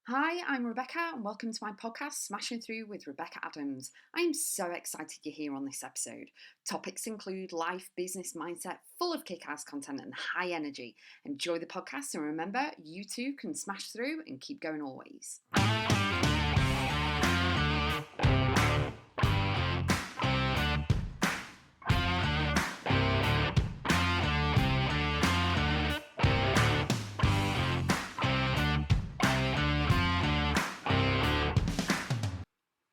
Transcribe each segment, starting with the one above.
Hi, I'm Rebecca, and welcome to my podcast, Smashing Through with Rebecca Adams. I am so excited you're here on this episode. Topics include life, business, mindset, full of kick-ass content and high energy. Enjoy the podcast, and remember, you too can smash through and keep going always.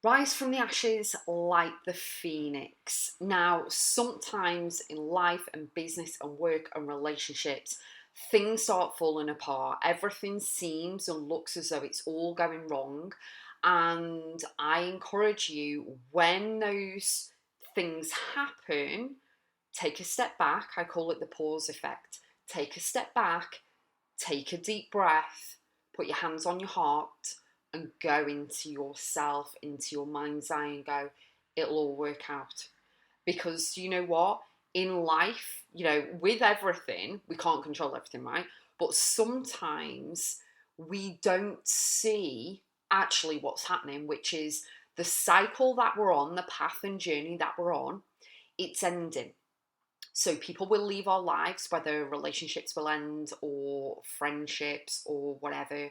Rise from the ashes like the phoenix. Now, sometimes in life and business and work and relationships, things start falling apart. Everything seems and looks as though it's all going wrong. And I encourage you, when those things happen, take a step back. I call it the pause effect. Take a step back, take a deep breath, put your hands on your heart, and go into yourself, into your mind's eye, and go, it'll all work out. Because you know what? In life, with everything, we can't control everything, right? But sometimes we don't see actually what's happening, which is the cycle that we're on, the path and journey that we're on, it's ending. So people will leave our lives, whether relationships will end or friendships or whatever.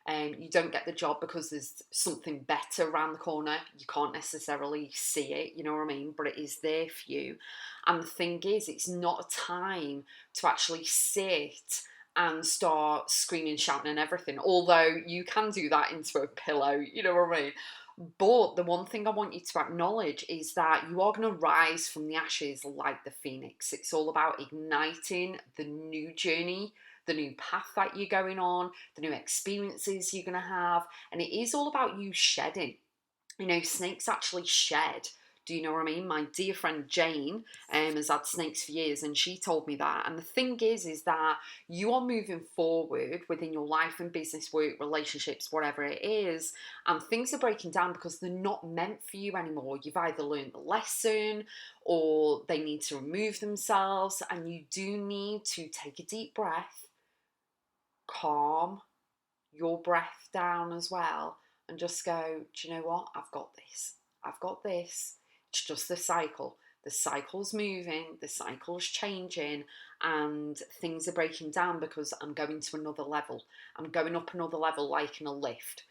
You don't get the job because there's something better around the corner. You can't necessarily see it, you know what I mean? But it is there for you. And the thing is, it's not a time to actually sit and start screaming, shouting, and everything. Although you can do that into a pillow, you know what I mean? But the one thing I want you to acknowledge is that you are going to rise from the ashes like the phoenix. It's all about igniting the new journey, the new path that you're going on, the new experiences you're going to have. And it is all about you shedding. Snakes actually shed. Do you know what I mean? My dear friend Jane has had snakes for years, and she told me that. And the thing is that you are moving forward within your life and business, work, relationships, whatever it is, and things are breaking down because they're not meant for you anymore. You've either learned the lesson, or they need to remove themselves, and you do need to take a deep breath, calm your breath down as well, and just go, do you know what? I've got this. I've got this. It's just the cycle. The cycle's moving, the cycle's changing, and things are breaking down because I'm going to another level. I'm going up another level like in a lift.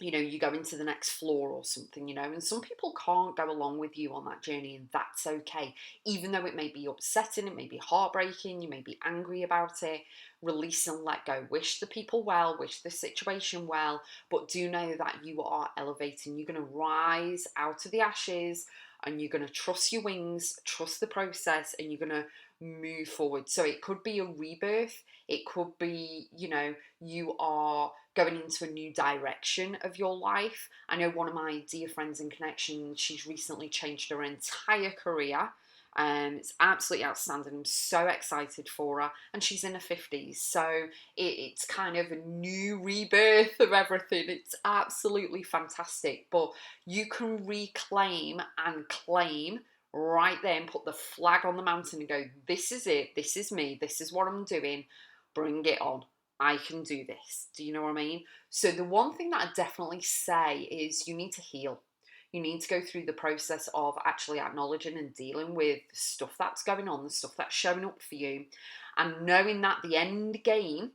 You go into the next floor or something, and some people can't go along with you on that journey, and that's okay. Even though it may be upsetting, it may be heartbreaking, you may be angry about it, release and let go. Wish the people well, wish the situation well, but do know that you are elevating. You're going to rise out of the ashes, and you're going to trust your wings, trust the process, and you're going to move forward. So it could be a rebirth, it could be, you are going into a new direction of your life. I know one of my dear friends in connection, she's recently changed her entire career. It's absolutely outstanding. I'm so excited for her, and she's in her 50s, so it's kind of a new rebirth of everything. It's absolutely fantastic, but you can reclaim and claim right there and put the flag on the mountain and go, this is it, this is me, this is what I'm doing, bring it on. I can do this. Do you know what I mean? So the one thing that I definitely say is you need to heal. You need to go through the process of actually acknowledging and dealing with the stuff that's going on, the stuff that's showing up for you, and knowing that the end game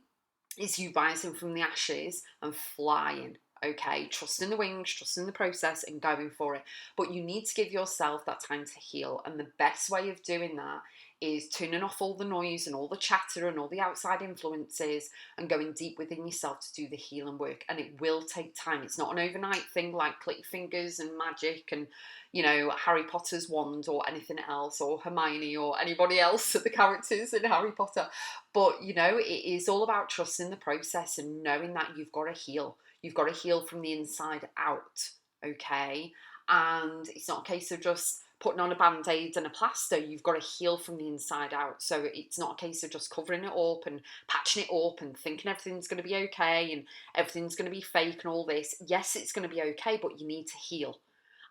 is you rising from the ashes and flying. Okay, trusting the wings, trusting the process, and going for it. But you need to give yourself that time to heal. And the best way of doing that is turning off all the noise and all the chatter and all the outside influences and going deep within yourself to do the healing work. And it will take time. It's not an overnight thing like click your fingers and magic and, Harry Potter's wand or anything else, or Hermione or anybody else of the characters in Harry Potter. But, it is all about trusting the process and knowing that you've got to heal. You've got to heal from the inside out, okay? And it's not a case of just putting on a band-aid and a plaster. You've got to heal from the inside out. So it's not a case of just covering it up and patching it up and thinking everything's going to be okay and everything's going to be fake and all this. Yes, it's going to be okay, but you need to heal.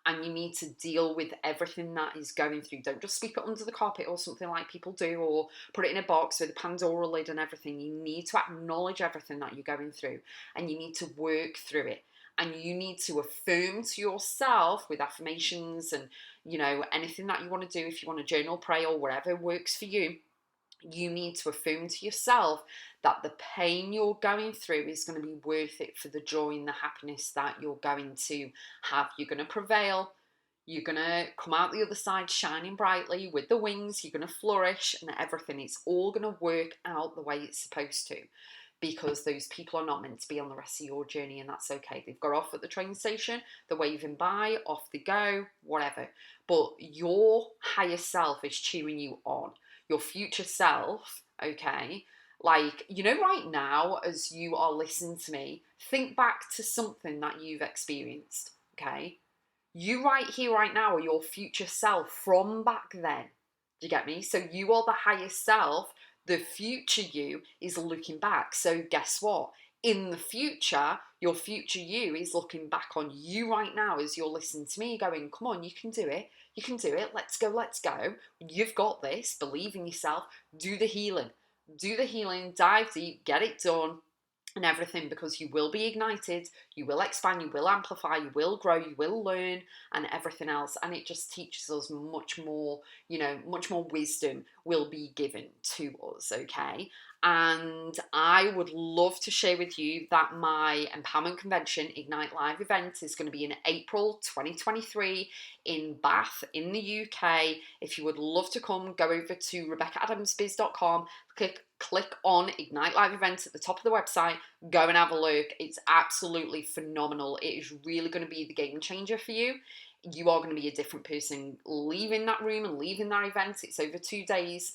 and you need to deal with everything that is going through. Don't just sweep it under the carpet or something like people do, or put it in a box with a Pandora lid and everything. You need to acknowledge everything that you're going through, and you need to work through it. And you need to affirm to yourself with affirmations and, anything that you want to do. If you want to journal, pray, or whatever works for you, you need to affirm to yourself that the pain you're going through is going to be worth it for the joy and the happiness that you're going to have. You're going to prevail. You're going to come out the other side shining brightly with the wings. You're going to flourish, and everything. It's all going to work out the way it's supposed to, because those people are not meant to be on the rest of your journey, and that's okay. They've got off at the train station, they're waving bye, off they go, whatever. But your higher self is cheering you on. Your future self, okay? Like, right now, as you are listening to me, think back to something that you've experienced, okay? You right here, right now, are your future self from back then. Do you get me? So you are the higher self. The future you is looking back. So guess what? In the future, your future you is looking back on you right now as you're listening to me going, come on, you can do it. You can do it. Let's go, let's go. You've got this. Believe in yourself. Do the healing. Do the healing. Dive deep. Get it done. And everything, because you will be ignited, you will expand, you will amplify, you will grow, you will learn, and everything else. And it just teaches us much more, much more wisdom will be given to us, okay? And I would love to share with you that my Empowerment Convention Ignite Live event is going to be in April 2023 in Bath in the UK. If you would love to come, go over to RebeccaAdamsBiz.com, click on Ignite Live event at the top of the website, go and have a look. It's absolutely phenomenal. It is really going to be the game changer for you. You are going to be a different person leaving that room and leaving that event. It's over 2 days.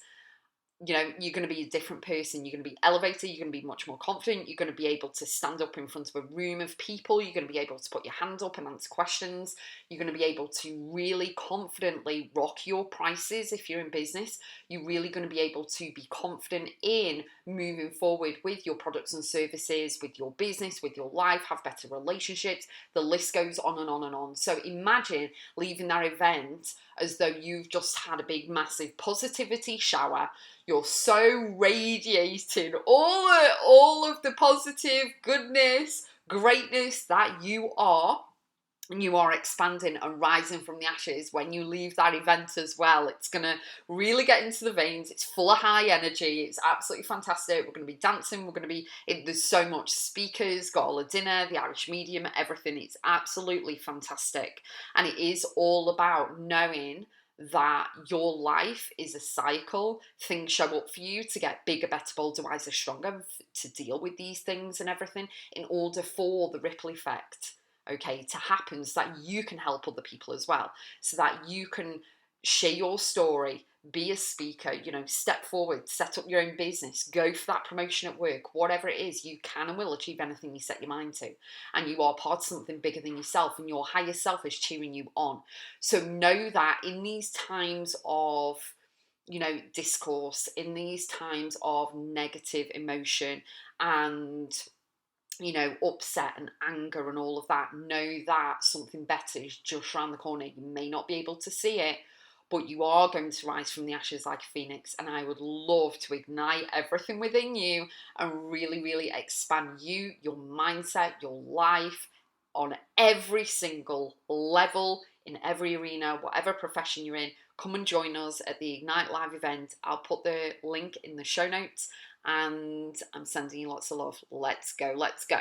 You're going to be a different person. You're going to be elevated. You're going to be much more confident. You're going to be able to stand up in front of a room of people. You're going to be able to put your hand up and answer questions. You're going to be able to really confidently rock your prices if you're in business. You're really going to be able to be confident in moving forward with your products and services, with your business, with your life, have better relationships. The list goes on and on and on. So imagine leaving that event as though you've just had a big, massive positivity shower. You're so radiating all of the positive goodness, greatness that you are. And you are expanding and rising from the ashes when you leave that event as well. It's going to really get into the veins. It's full of high energy. It's absolutely fantastic. We're going to be dancing. We're going to be, there's so much speakers, got all the dinner, the Irish medium, everything. It's absolutely fantastic. And it is all about knowing that your life is a cycle. Things show up for you to get bigger, better, bolder, wiser, stronger, to deal with these things and everything, in order for the ripple effect, okay, to happen, so that you can help other people as well, so that you can share your story, be a speaker, step forward, set up your own business, go for that promotion at work, whatever it is. You can and will achieve anything you set your mind to, and you are part of something bigger than yourself, and your higher self is cheering you on. So know that in these times of discourse, in these times of negative emotion and upset and anger and all of that, know that something better is just around the corner. You may not be able to see it, but you are going to rise from the ashes like a phoenix. And I would love to ignite everything within you and really, really expand you, your mindset, your life on every single level, in every arena, whatever profession you're in. Come and join us at the Ignite Live event. I'll put the link in the show notes, and I'm sending you lots of love. Let's go, let's go.